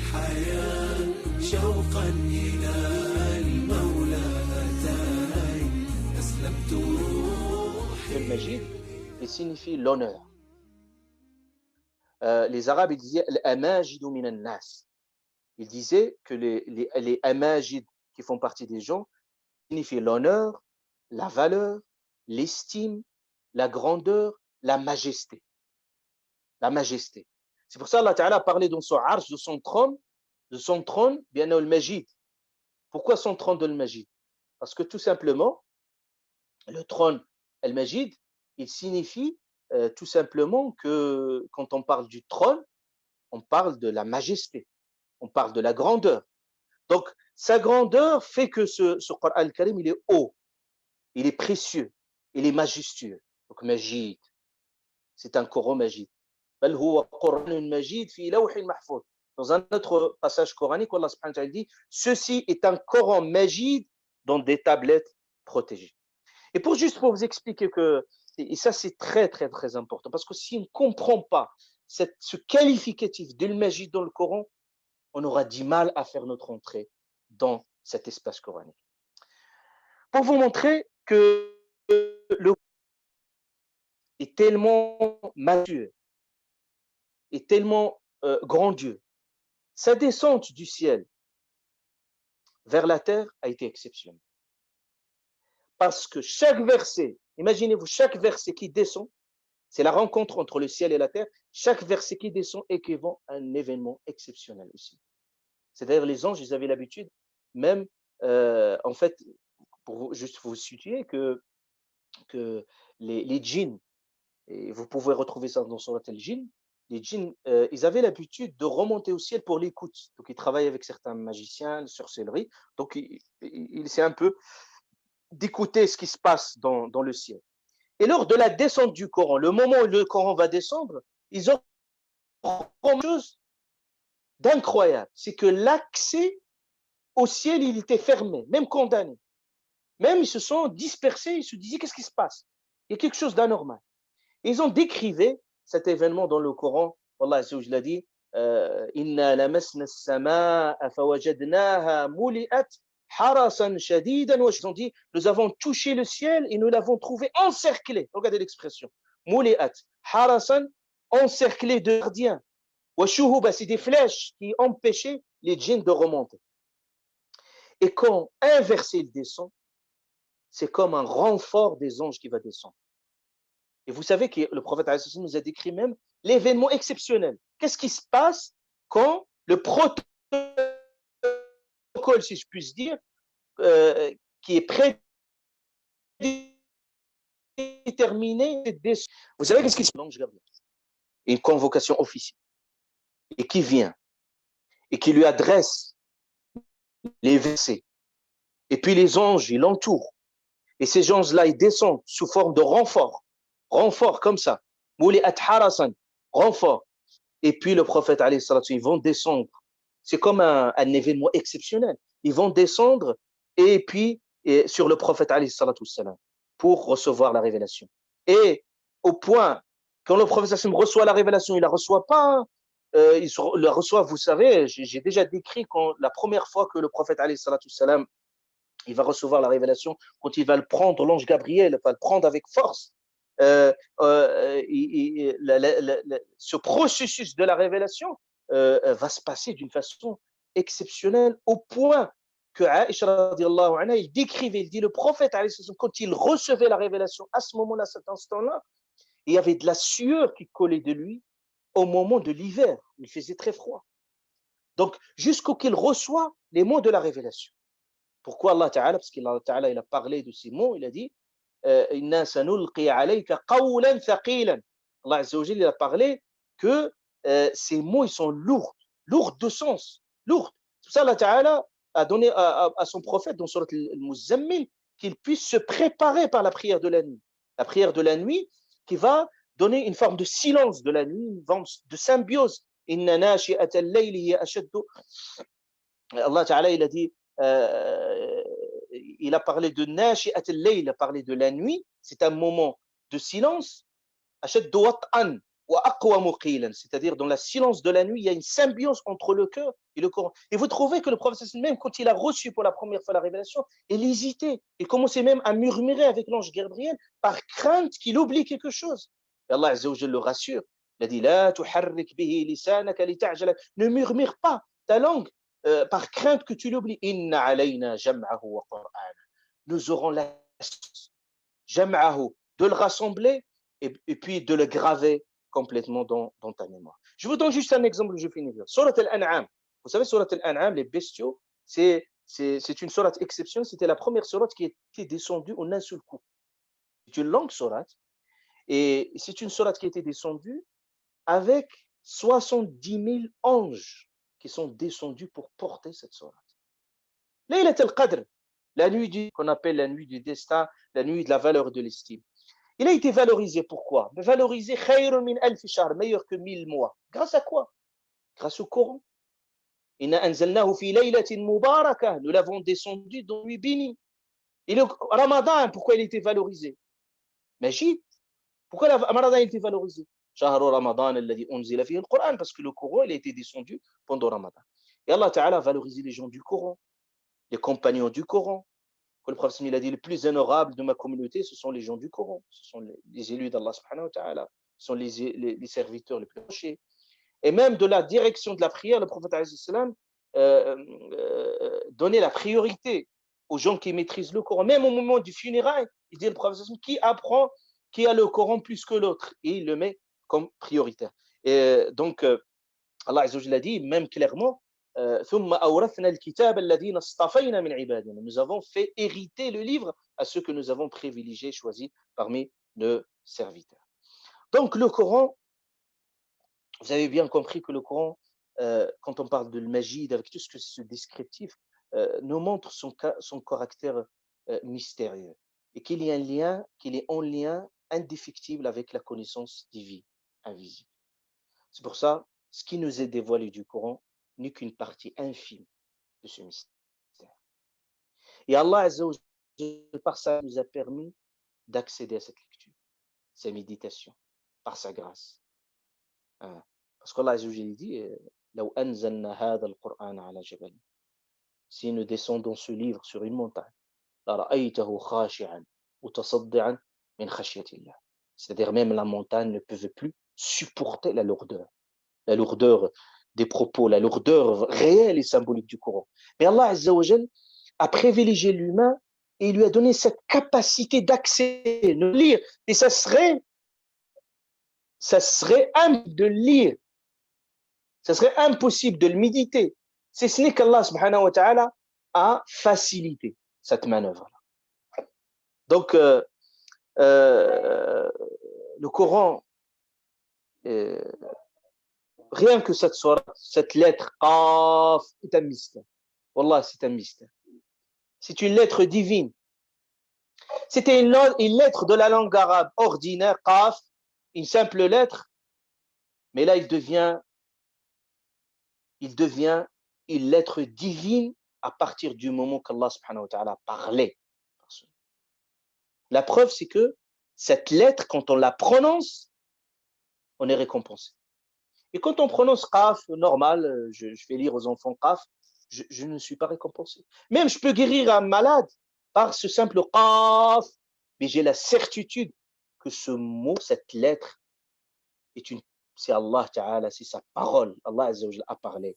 الحياة شوقا إلى المولى أتاي أسلمت روحي. Le Majid, il signifie l'honneur. Les Arabes, ils disaient al-amajidu minan nas. Ils disaient que les amajid qui font partie des gens signifient l'honneur, la valeur, l'estime, la grandeur, la majesté. La majesté. C'est pour ça qu'Allah Ta'ala a parlé dans son arsh, de son trône, bien al Majid. Pourquoi son trône de al-Majid? Parce que tout simplement, le trône al-Majid, il signifie tout simplement que quand on parle du trône, on parle de la majesté, on parle de la grandeur. Donc, sa grandeur fait que ce Coran al-Karim, il est haut, il est précieux, il est majestueux. Donc, Majid, c'est un Coran Majid. بل هو قرآن مجيد في لوح محفوظ. Dans un autre passage coranique, Allah subhanahu wa ta'ala dit, ceci est un Coran Majid dans des tablettes protégées. Et pour vous expliquer que, et ça c'est très très très important, parce que si on ne comprend pas ce qualificatif de Majid dans le Coran, on aura du mal à faire notre entrée dans cet espace coranique. Pour vous montrer que le est tellement mature, est tellement grandiose, sa descente du ciel vers la terre a été exceptionnelle. Parce que chaque verset, imaginez-vous, chaque verset qui descend, c'est la rencontre entre le ciel et la terre, chaque verset qui descend équivaut à un événement exceptionnel aussi. C'est-à-dire les anges, ils avaient l'habitude, même, en fait, pour juste vous situer, que les djinns, et vous pouvez retrouver ça dans Surat al-Jinn, les djinns, ils avaient l'habitude de remonter au ciel pour l'écoute. Donc, ils travaillent avec certains magiciens, sorcellerie. Donc, il c'est un peu d'écouter ce qui se passe dans le ciel. Et lors de la descente du Coran, le moment où le Coran va descendre, ils ont une chose d'incroyable, c'est que l'accès au ciel, il était fermé, même condamné. Même ils se sont dispersés, ils se disaient qu'est-ce qui se passe? Il y a quelque chose d'anormal. Ils ont décrivé cet événement dans le Coran. Allah Azza wa Jalla a dit Inna lamasna as-samaa fawajadnaha muli'at harasan shadidan wa. Ils ont dit nous avons touché le ciel et nous l'avons trouvé encerclé. Regardez l'expression. Muli'at harasan, encerclé de gardiens. Wa shuhuba, c'est des flèches qui empêchaient les djinns de remonter. Et quand un verset descend, c'est comme un renfort des anges qui va descendre. Et vous savez que le prophète nous a décrit même l'événement exceptionnel. Qu'est-ce qui se passe quand le protocole, si je puis dire, qui est prédéterminé, vous savez qu'est-ce qui se passe? Une convocation officielle. Et qui vient et qui lui adresse les versets. Et puis les anges, ils l'entourent. Et ces anges-là, ils descendent sous forme de renfort. Renfort comme ça. Mouli'at harasan, renfort. Et puis le prophète, alayhi salatu, ils vont descendre. C'est comme un événement exceptionnel. Ils vont descendre et puis sur le prophète, alayhi salatu salam, pour recevoir la révélation. Et au point, quand le prophète reçoit la révélation, il ne la reçoit pas. Il la reçoit, vous savez, j'ai déjà décrit quand la première fois que le prophète, alayhi salatu salam, il va recevoir la révélation, quand il va le prendre, l'ange Gabriel va le prendre avec force. Ce processus de la révélation va se passer d'une façon exceptionnelle au point que Aïcha radiallahu anha, il décrivait, il dit le prophète quand il recevait la révélation à ce moment-là, à cet instant-là, il y avait de la sueur qui collait de lui au moment de l'hiver, il faisait très froid. Donc jusqu'au qu'il reçoit les mots de la révélation. Pourquoi Allah Ta'ala? Parce qu'Allah Ta'ala, il a parlé de ces mots, il a dit Inna sanulqi alayka qawlan thaqilan. Allah Azza wa Jalla, il a parlé que ces mots, ils sont lourds de sens, lourds. C'est pour ça Allah Ta'ala a donné à son prophète dans Surat al-Muzammil qu'il puisse se préparer par la prière de la nuit. La prière de la nuit qui va donner une forme de silence de la nuit, une forme de symbiose. Inna nashi'at al-layli hiya ashaddu. Allah Ta'ala, il a dit il a parlé de nashi'at al-layl, il a parlé de la nuit, c'est un moment de silence, ashaddu wat'an, c'est-à-dire dans le silence de la nuit, il y a une symbiose entre le cœur et le Coran. Et vous trouvez que le prophète, même quand il a reçu pour la première fois la révélation, il hésitait. Il commençait même à murmurer avec l'ange Gabriel par crainte qu'il oublie quelque chose. Et Allah Azza wa Jalla le rassure. Il a dit La tuharrik bihi lisanaka lita'jala. Ne murmure pas ta langue par crainte que tu l'oublies. Inna alayna jam'ahu wa qur'ana. Nous aurons la jam'ahu, de le rassembler et puis de le graver complètement dans ta mémoire. Je vous donne juste un exemple, je finis. Surat al-An'am. Vous savez, Surat al-An'am, les bestiaux, c'est une sourate exceptionnelle. C'était la première sourate qui était descendue en un seul coup. C'est une longue sourate. Et c'est une sourate qui a été descendue avec 70 000 anges qui sont descendus pour porter cette sourate. Laylat al-Qadr, la nuit qu'on appelle la nuit du destin, la nuit de la valeur et de l'estime. Il a été valorisé, pourquoi? Valorisé khayrun min alf shahr, meilleur que 1000 mois. Grâce à quoi? Grâce au Coran. Inna anzalnahu fi laylatin mubarakah, nous l'avons descendu dans une nuit bénie. Et le Ramadan, pourquoi il a été valorisé? Majid, pourquoi le Ramadan a été valorisé? Shahru Ramadan alladhi unzila fihi al-Qur'an, parce que le Coran il a été descendu pendant Ramadan. Et Allah Ta'ala a valorisé les gens du Coran, les compagnons du Coran. Le prophète il a dit, les plus honorables de ma communauté, ce sont les gens du Coran, ce sont les élus d'Allah subhanahu wa ta'ala, ce sont les serviteurs les plus proches. Et même de la direction de la prière, le prophète donnait la priorité aux gens qui maîtrisent le Coran. Même au moment du funérail, il dit le prophète qui apprend, qui a le Coran plus que l'autre, et il le met comme prioritaire. Et donc, Allah Azza wa Jalla dit, même clairement, nous avons fait hériter le livre à ceux que nous avons privilégiés, choisis parmi nos serviteurs. Donc le Coran, vous avez bien compris que le Coran, quand on parle de Majid, avec tout ce que c'est descriptif, nous montre son caractère mystérieux et qu'il y a un lien, qu'il est en lien indéfectible avec la connaissance divine, invisible. C'est pour ça, ce qui nous est dévoilé du Coran n'est qu'une partie infime de ce mystère. Et Allah Azza wa Jalla, par ça, nous a permis d'accéder à cette lecture, cette méditation, par sa grâce. Parce qu'Allah Azza wa Jalla dit لو أنزلنا هذا القرآن على جبل, si nous descendons ce livre sur une montagne, لرأيته خاشعا متصدعا من خشية الله. C'est-à-dire même la montagne ne pouvait plus supporter la lourdeur des propos, la lourdeur réelle et symbolique du Coran. Mais Allah Azza wa Jal a privilégié l'humain et il lui a donné cette capacité d'accéder, de lire. Et ça serait impossible de le lire. Ça serait impossible de le méditer. C'est ce n'est qu'Allah subhanahu wa ta'ala a facilité cette manœuvre-là. Donc, le Coran, rien que cette lettre Qaf est un mystère. Wallah, c'est un mystère. C'est une lettre divine. C'était une lettre de la langue arabe ordinaire, Qaf, une simple lettre, mais là il devient une lettre divine à partir du moment qu'Allah subhanahu wa ta'ala parlait. La preuve, c'est que cette lettre, quand on la prononce, on est récompensé. Et quand on prononce Qaf, normal, je fais lire aux enfants Qaf, je ne suis pas récompensé. Même je peux guérir un malade par ce simple Qaf, mais j'ai la certitude que ce mot, cette lettre, c'est Allah Ta'ala, c'est sa parole. Allah Azza wa Jalla a parlé.